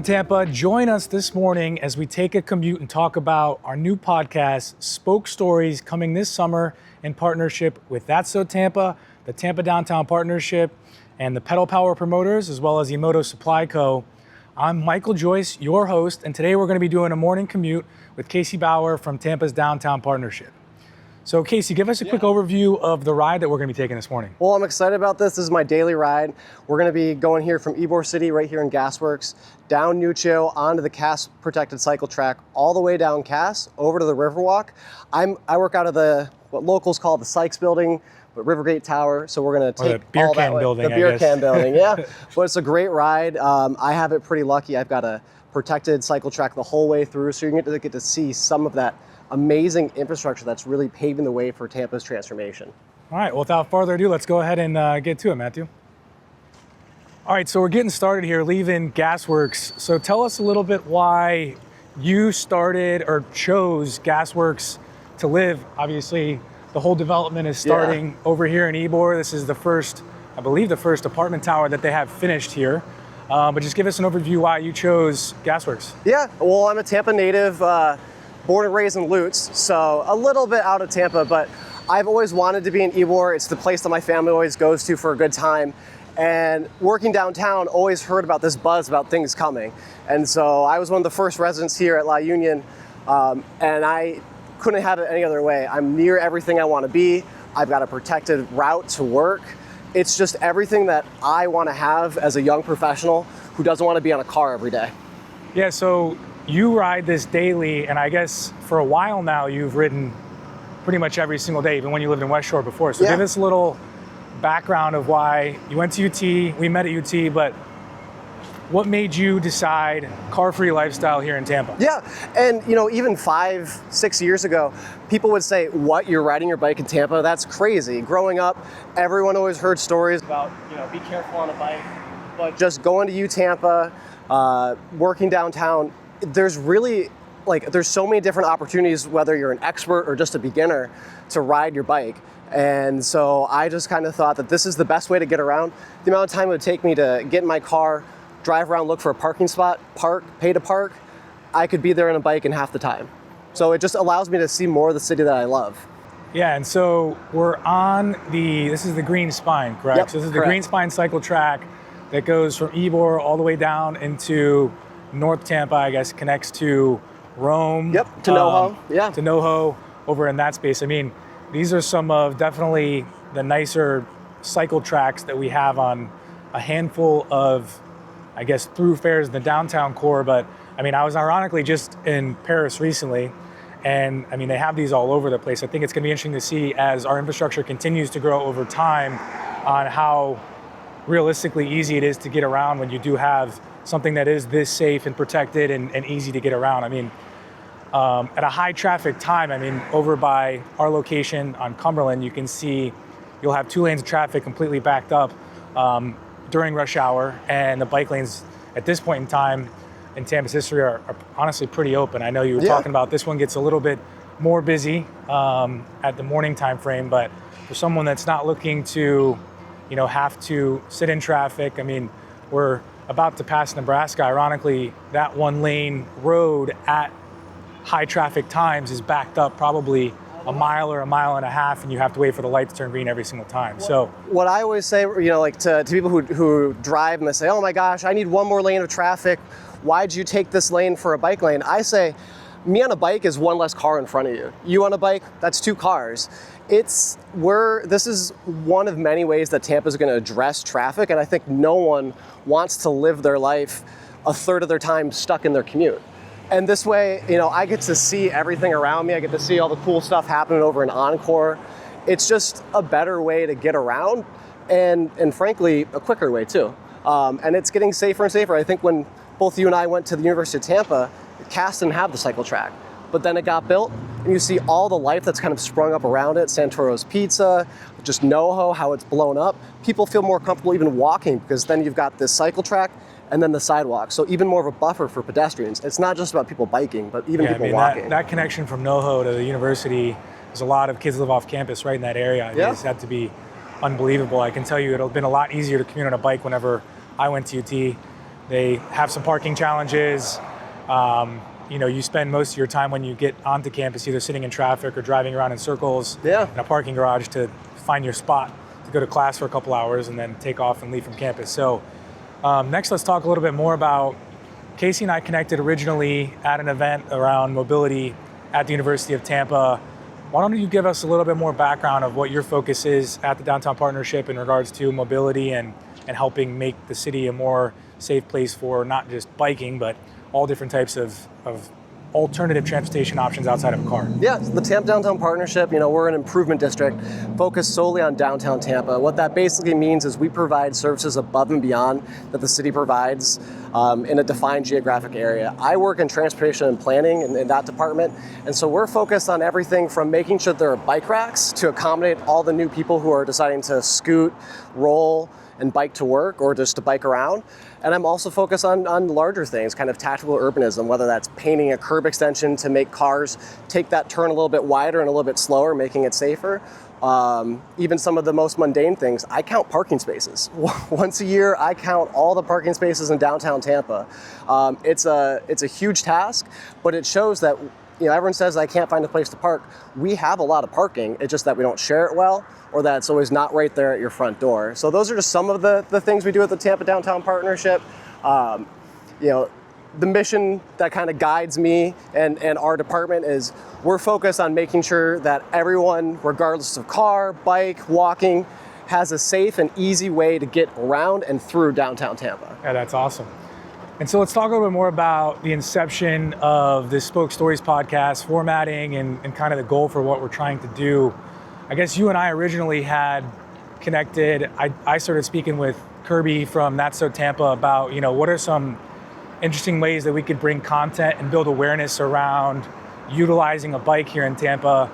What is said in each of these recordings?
Tampa, join us this morning as we take a commute and talk about our new podcast, Spoke Stories, coming this summer in partnership with So Tampa, the Tampa Downtown Partnership, and the Pedal Power Promoters, as well as EMOTO Supply Co. I'm Michael Joyce, your host, and today we're going to be doing a morning commute with Casey Bauer from Tampa's Downtown Partnership. So Casey, give us a quick overview of the ride that we're going to be taking this morning. Well, I'm excited about this. This is my daily ride. We're going to be going here from Ybor City, right here in Gas Worx, down Nuccio, onto the Cass protected cycle track, all the way down Cass, over to the Riverwalk. I work out of what locals call the Sykes building, but Rivergate Tower, so we're going to take the beer all can that building, the beer I guess. can building, yeah. But it's a great ride. I have it pretty lucky. I've got a protected cycle track the whole way through, so you're going to get to see some of that amazing infrastructure that's really paving the way for Tampa's transformation. All right, well, without further ado, let's go ahead and get to it, Matthew. All right, so we're getting started here, leaving Gas Worx. So tell us a little bit why you started or chose Gas Worx to live. Obviously, the whole development is starting over here in Ybor. This is the first, I believe, the first apartment tower that they have finished here. But just give us an overview why you chose Gas Worx. Yeah, well, I'm a Tampa native, born and raised in Lutz, so a little bit out of Tampa, but I've always wanted to be in Ybor. It's the place that my family always goes to for a good time. And working downtown, always heard about this buzz about things coming. And so I was one of the first residents here at La Union, and I couldn't have it any other way. I'm near everything I want to be. I've got a protected route to work. It's just everything that I want to have as a young professional who doesn't want to be on a car every day. Yeah, so you ride this daily, and I guess for a while now you've ridden pretty much every single day, even when you lived in West Shore before. So give us a little background of why you went to UT, we met at UT, but what made you decide car-free lifestyle here in Tampa? Yeah, and even 5-6 years ago, people would say, what, you're riding your bike in Tampa? That's crazy. Growing up, everyone always heard stories about, be careful on a bike, but just going to Tampa, working downtown, there's really, there's so many different opportunities, whether you're an expert or just a beginner, to ride your bike. And so I just kind of thought that this is the best way to get around. The amount of time it would take me to get in my car, drive around, look for a parking spot, park, pay to park, I could be there on a bike in half the time. So it just allows me to see more of the city that I love. Yeah, and so we're on this is the Green Spine, correct? Yep, so this is correct. The Green Spine cycle track that goes from Ybor all the way down into North Tampa, I guess, connects to Rome. Yep, to NoHo, To NoHo over in that space. I mean, these are some of definitely the nicer cycle tracks that we have on a handful of, I guess, thoroughfares in the downtown core. But I mean, I was ironically just in Paris recently, and I mean, they have these all over the place. I think it's going to be interesting to see as our infrastructure continues to grow over time on how realistically easy it is to get around when you do have something that is this safe and protected and easy to get around. I mean, at a high traffic time, I mean, over by our location on Cumberland, you can see you'll have 2 lanes of traffic completely backed up during rush hour, and the bike lanes at this point in time in Tampa's history are honestly pretty open. I know you were talking about this one gets a little bit more busy at the morning time frame, but for someone that's not looking to, have to sit in traffic, I mean, we're about to pass Nebraska. Ironically, that 1 lane road at high traffic times is backed up probably a mile or a mile and a half, and you have to wait for the light to turn green every single time. So what I always say, to people who drive and they say, oh my gosh, I need 1 more lane of traffic. Why'd you take this lane for a bike lane? I say, me on a bike is 1 less car in front of you. You on a bike, that's 2 cars. This is one of many ways that Tampa is going to address traffic, and I think no one wants to live their life a third of their time stuck in their commute. And this way, I get to see everything around me. I get to see all the cool stuff happening over in Encore. It's just a better way to get around, and frankly, a quicker way too. And it's getting safer and safer. I think when both you and I went to the University of Tampa, Cass didn't have the cycle track, but then it got built, and you see all the life that's kind of sprung up around it. Santoro's Pizza, just NoHo, how it's blown up. People feel more comfortable even walking because then you've got this cycle track and then the sidewalk. So even more of a buffer for pedestrians. It's not just about people biking, but even people walking. That connection from NoHo to the university, there's a lot of kids live off campus right in that area. It's had to be unbelievable. I can tell you it'll been a lot easier to commute on a bike whenever I went to UT They have some parking challenges. You spend most of your time when you get onto campus either sitting in traffic or driving around in circles in a parking garage to find your spot to go to class for a couple hours and then take off and leave from campus. So next, let's talk a little bit more about, Casey and I connected originally at an event around mobility at the University of Tampa. Why don't you give us a little bit more background of what your focus is at the Downtown Partnership in regards to mobility and helping make the city a more safe place for not just biking, but all different types of alternative transportation options outside of a car. Yeah, the Tampa Downtown Partnership, we're an improvement district focused solely on downtown Tampa. What that basically means is we provide services above and beyond that the city provides in a defined geographic area. I work in transportation and planning in that department, and so we're focused on everything from making sure there are bike racks to accommodate all the new people who are deciding to scoot, roll, and bike to work or just to bike around. And I'm also focused on larger things, kind of tactical urbanism, whether that's painting a curb extension to make cars take that turn a little bit wider and a little bit slower, making it safer. Even some of the most mundane things, I count parking spaces. Once a year, I count all the parking spaces in downtown Tampa. It's a huge task, but it shows that everyone says I can't find a place to park. We have a lot of parking, it's just that we don't share it well, or that it's always not right there at your front door. So those are just some of the things we do at the Tampa Downtown Partnership. The mission that kind of guides me and our department is we're focused on making sure that everyone, regardless of car, bike, walking, has a safe and easy way to get around and through downtown Tampa. Yeah, that's awesome. And so let's talk a little bit more about the inception of this Spoke Stories podcast, formatting, and kind of the goal for what we're trying to do. I guess you and I originally had connected. I started speaking with Kirby from So Tampa about, what are some interesting ways that we could bring content and build awareness around utilizing a bike here in Tampa.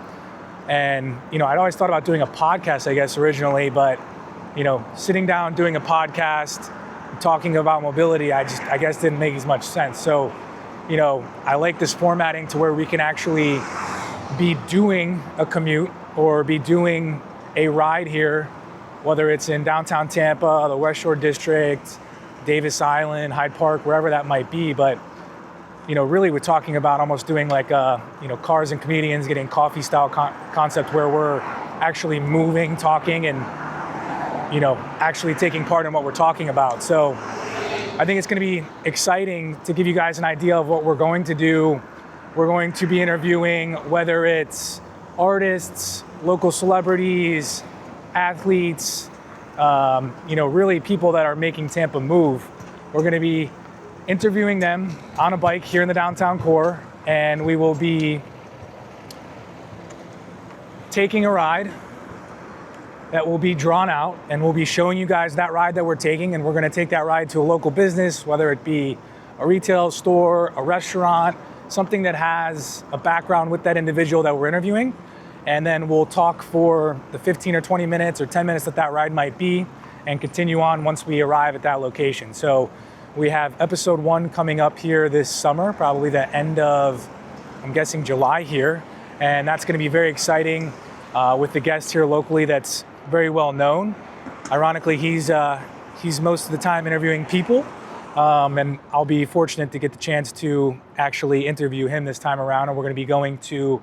And, I'd always thought about doing a podcast, I guess, originally, but, sitting down, doing a podcast, talking about mobility, I guess didn't make as much sense. So, I like this formatting to where we can actually be doing a commute or be doing a ride here, whether it's in downtown Tampa, the West Shore District, Davis Island, Hyde Park, wherever that might be. But, really we're talking about almost doing like Cars and Comedians, getting coffee style concept where we're actually moving, talking, and actually taking part in what we're talking about. So I think it's going to be exciting to give you guys an idea of what we're going to do. We're going to be interviewing whether it's artists, local celebrities, athletes, really people that are making Tampa move. We're going to be interviewing them on a bike here in the downtown core, and we will be taking a ride that will be drawn out, and we'll be showing you guys that ride that we're taking, and we're going to take that ride to a local business, whether it be a retail store, a restaurant, something that has a background with that individual that we're interviewing. And then we'll talk for the 15 or 20 minutes or 10 minutes that ride might be and continue on once we arrive at that location. So we have episode 1 coming up here this summer, probably the end of, I'm guessing, July here. And that's going to be very exciting with the guest here locally that's very well known. Ironically, he's most of the time interviewing people, and I'll be fortunate to get the chance to actually interview him this time around. And we're going to be going to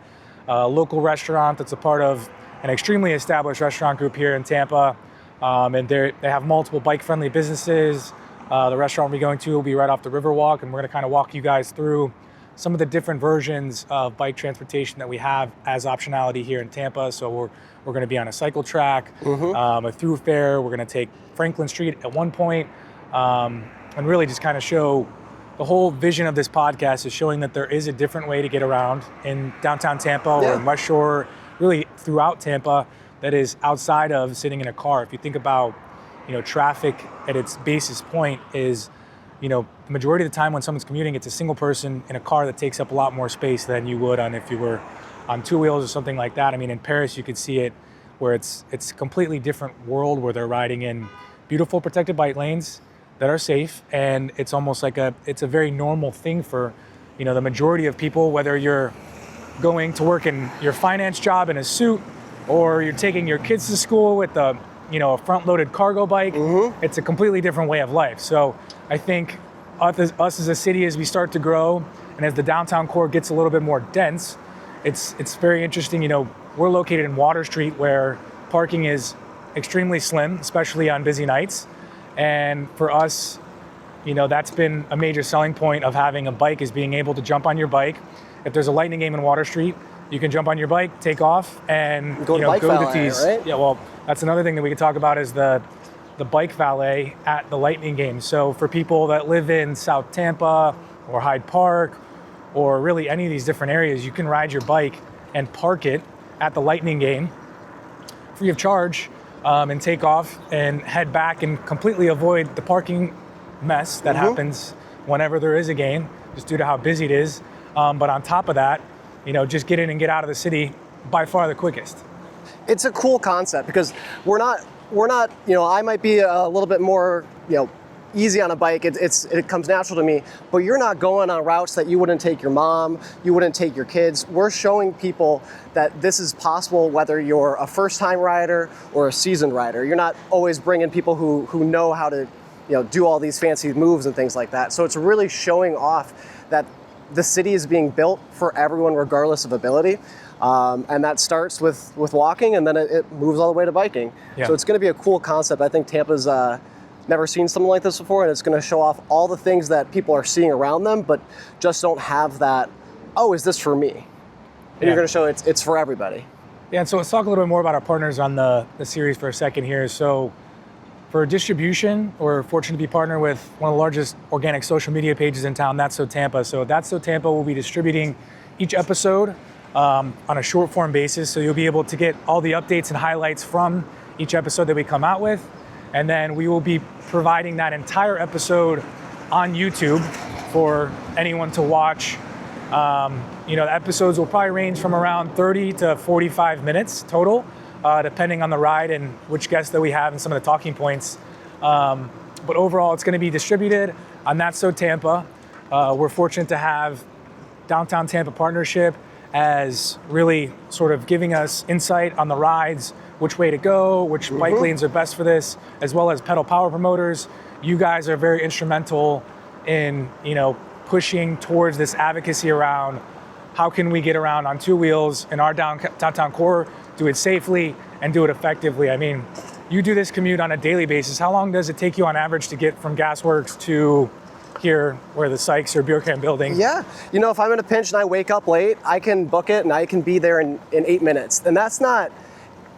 a local restaurant that's a part of an extremely established restaurant group here in Tampa, and they have multiple bike-friendly businesses. The restaurant we'll be going to will be right off the Riverwalk, and we're going to kind of walk you guys through some of the different versions of bike transportation that we have as optionality here in Tampa. So we're going to be on a cycle track, a thoroughfare. We're going to take Franklin Street at one point, and really just kind of show the whole vision of this podcast is showing that there is a different way to get around in downtown Tampa or in West Shore, really throughout Tampa, that is outside of sitting in a car. If you think about, traffic at its basis point is, the majority of the time when someone's commuting, it's a single person in a car that takes up a lot more space than you would if you were on two wheels or something like that. I mean, in Paris, you could see it where it's a completely different world where they're riding in beautiful protected bike lanes that are safe, and it's almost like it's a very normal thing for, the majority of people, whether you're going to work in your finance job in a suit or you're taking your kids to school with a front-loaded cargo bike. It's a completely different way of life. So I think us as a city, as we start to grow and as the downtown core gets a little bit more dense, it's very interesting. You know, we're located in Water Street where parking is extremely slim, especially on busy nights. And for us, you know, that's been a major selling point of having a bike, is being able to jump on your bike. If there's a Lightning game in Water Street, you can jump on your bike, take off, and go to these. Right? Yeah, well, that's another thing that we can talk about, is the bike valet at the Lightning game. So for people that live in South Tampa or Hyde Park or really any of these different areas, you can ride your bike and park it at the Lightning game free of charge, and take off and head back and completely avoid the parking mess that happens whenever there is a game, just due to how busy it is. But on top of that, you know, just get in and get out of the city by far the quickest. It's a cool concept because we're not, you know, I might be a little bit more, you know, easy on a bike. It comes natural to me, but you're not going on routes that you wouldn't take your mom, you wouldn't take your kids. We're showing people that this is possible, whether you're a first-time rider or a seasoned rider. You're not always bringing people who know how to, you know, do all these fancy moves and things like that. So it's really showing off that the city is being built for everyone regardless of ability. And that starts with walking, and then it moves all the way to biking. Yeah. So it's going to be a cool concept. I think Tampa's never seen something like this before, and it's going to show off all the things that people are seeing around them, but just don't have that, oh, is this for me? And you're going to show it's for everybody. Yeah, and so let's talk a little bit more about our partners on the series for a second here. So for distribution, we're fortunate to be partnered with one of the largest organic social media pages in town, That's So Tampa. So That's So Tampa will be distributing each episode on a short form basis. So you'll be able to get all the updates and highlights from each episode that we come out with. And then we will be providing that entire episode on YouTube for anyone to watch. You know, the episodes will probably range from around 30 to 45 minutes total, depending on the ride and which guests that we have and some of the talking points. But overall, it's going to be distributed on That's So Tampa. We're fortunate to have Downtown Tampa Partnership as really sort of giving us insight on the rides, which way to go, which bike lanes are best for this, as well as pedal power promoters. You guys are very instrumental in, you know, pushing towards this advocacy around how can we get around on two wheels in our downtown core, do it safely and do it effectively. I mean, you do this commute on a daily basis. How long does it take you on average to get from Gas Worx to here where the Sykes or Beer Can building? Yeah, you know, if I'm in a pinch and I wake up late, I can book it and I can be there in 8 minutes. And that's not,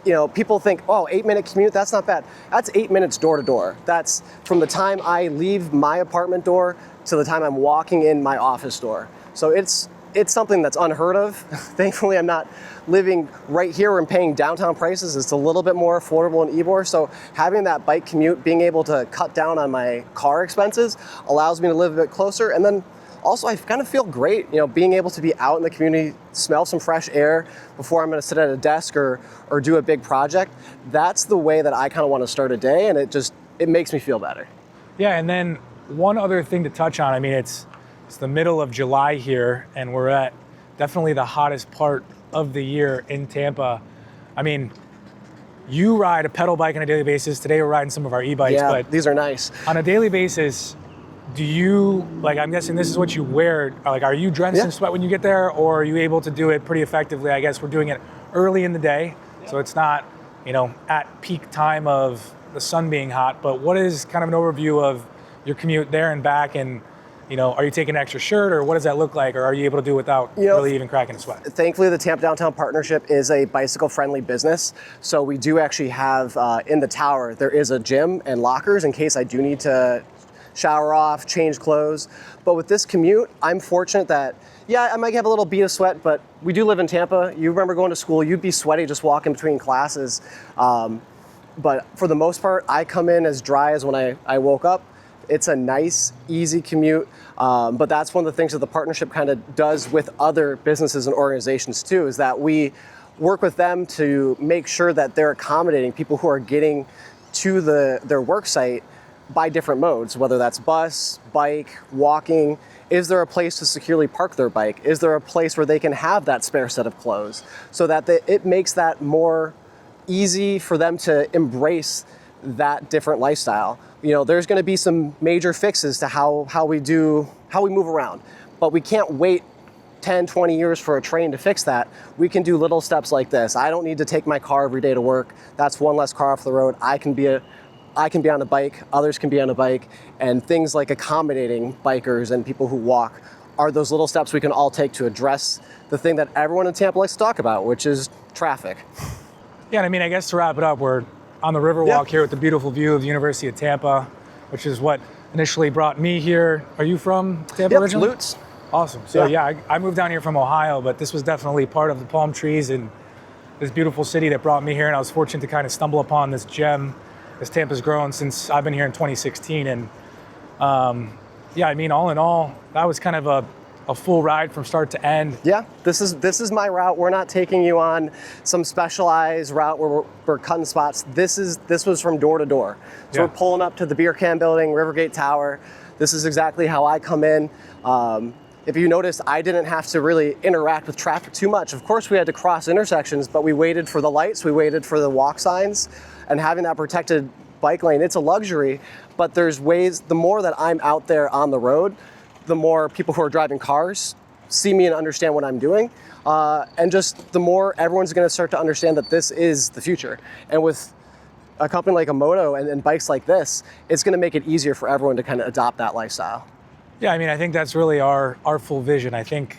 you know, people think, oh, 8-minute commute, that's not bad. That's 8 minutes door to door. That's from the time I leave my apartment door to the time I'm walking in my office door. So it's something that's unheard of. Thankfully, I'm not living right here and paying downtown prices. It's a little bit more affordable in Ybor. So having that bike commute, being able to cut down on my car expenses allows me to live a bit closer. And then also, I kind of feel great, you know, being able to be out in the community, smell some fresh air before I'm going to sit at a desk or do a big project. That's the way that I kind of want to start a day, and it makes me feel better. Yeah, and then one other thing to touch on. I mean, it's the middle of July here, and we're at definitely the hottest part of the year in Tampa. I mean, you ride a pedal bike on a daily basis. Today we're riding some of our e-bikes, yeah, but these are nice. On a daily basis, do you, like, I'm guessing this is what you wear, like, are you drenched in sweat when you get there, or are you able to do it pretty effectively? I guess we're doing it early in the day, so it's not, you know, at peak time of the sun being hot, but what is kind of an overview of your commute there and back, and, you know, are you taking an extra shirt, or what does that look like, or are you able to do it without really even cracking a sweat? Thankfully, the Tampa Downtown Partnership is a bicycle-friendly business, so we do actually have, in the tower, there is a gym and lockers in case I do need to shower off, change clothes. But with this commute, I'm fortunate that, yeah, I might have a little bead of sweat, but we do live in Tampa. You remember going to school, you'd be sweaty just walking between classes. But for the most part, I come in as dry as when I woke up. It's a nice, easy commute. But that's one of the things that the partnership kind of does with other businesses and organizations too, is that we work with them to make sure that they're accommodating people who are getting to their work site by different modes, whether that's bus, bike, walking. Is there a place to securely park their bike? Is there a place where they can have that spare set of clothes? So that it makes that more easy for them to embrace that different lifestyle. there's going to be some major fixes to how we move around, but we can't wait 10, 20 years for a train to fix that. We can do little steps like this. I don't need to take my car every day to work. That's one less car off the road. I can be on a bike, others can be on a bike, and things like accommodating bikers and people who walk are those little steps we can all take to address the thing that everyone in Tampa likes to talk about, which is traffic. Yeah, and I mean, I guess to wrap it up, we're on the Riverwalk here with the beautiful view of the University of Tampa, which is what initially brought me here. Are you from Tampa originally? Lutz. Awesome. So yeah, I moved down here from Ohio, but this was definitely part of the palm trees and this beautiful city that brought me here. And I was fortunate to kind of stumble upon this gem as Tampa's grown since I've been here in 2016. And yeah, I mean, all in all, that was kind of a full ride from start to end. Yeah, this is my route. We're not taking you on some specialized route where we're cutting spots. This was from door to door. So we're pulling up to the beer can building, Rivergate Tower. This is exactly how I come in. If you noticed, I didn't have to really interact with traffic too much. Of course, we had to cross intersections, but we waited for the lights, we waited for the walk signs, and having that protected bike lane, it's a luxury, but there's ways, the more that I'm out there on the road, the more people who are driving cars see me and understand what I'm doing. And just the more everyone's gonna start to understand that this is the future. And with a company like EMOTO and bikes like this, it's gonna make it easier for everyone to kind of adopt that lifestyle. Yeah, I mean, I think that's really our full vision. I think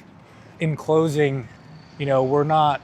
in closing, we're not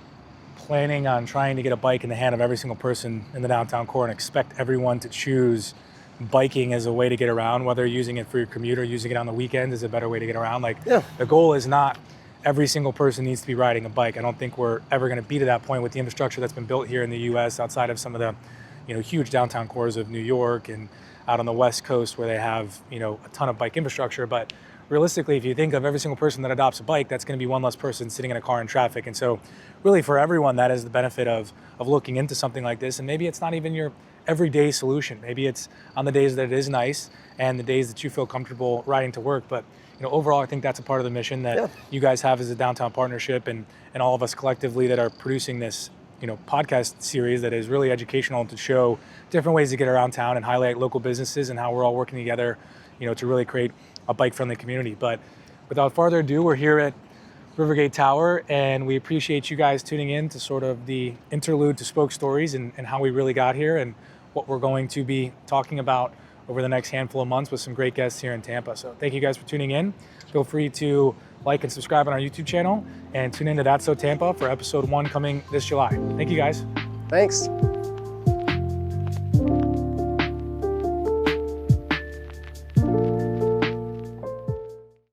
planning on trying to get a bike in the hand of every single person in the downtown core and expect everyone to choose biking as a way to get around, whether you're using it for your commute or using it on the weekends is a better way to get around. The goal is not every single person needs to be riding a bike. I don't think we're ever going to be to that point with the infrastructure that's been built here in the US outside of some of the huge downtown cores of New York and out on the West Coast where they have a ton of bike infrastructure. But realistically, if you think of every single person that adopts a bike, that's going to be one less person sitting in a car in traffic. And so really for everyone, that is the benefit of looking into something like this. And maybe it's not even your everyday solution. Maybe it's on the days that it is nice and the days that you feel comfortable riding to work. But overall, I think that's a part of the mission that you guys have as a downtown partnership and all of us collectively that are producing this podcast series that is really educational to show different ways to get around town and highlight local businesses and how we're all working together, to really create a bike-friendly community. But without further ado, we're here at Rivergate Tower, and we appreciate you guys tuning in to sort of the interlude to Spoke Stories and how we really got here and what we're going to be talking about over the next handful of months with some great guests here in Tampa. So thank you guys for tuning in. Feel free to like and subscribe on our YouTube channel and tune into That's So Tampa for episode 1 coming this July. Thank you guys. Thanks.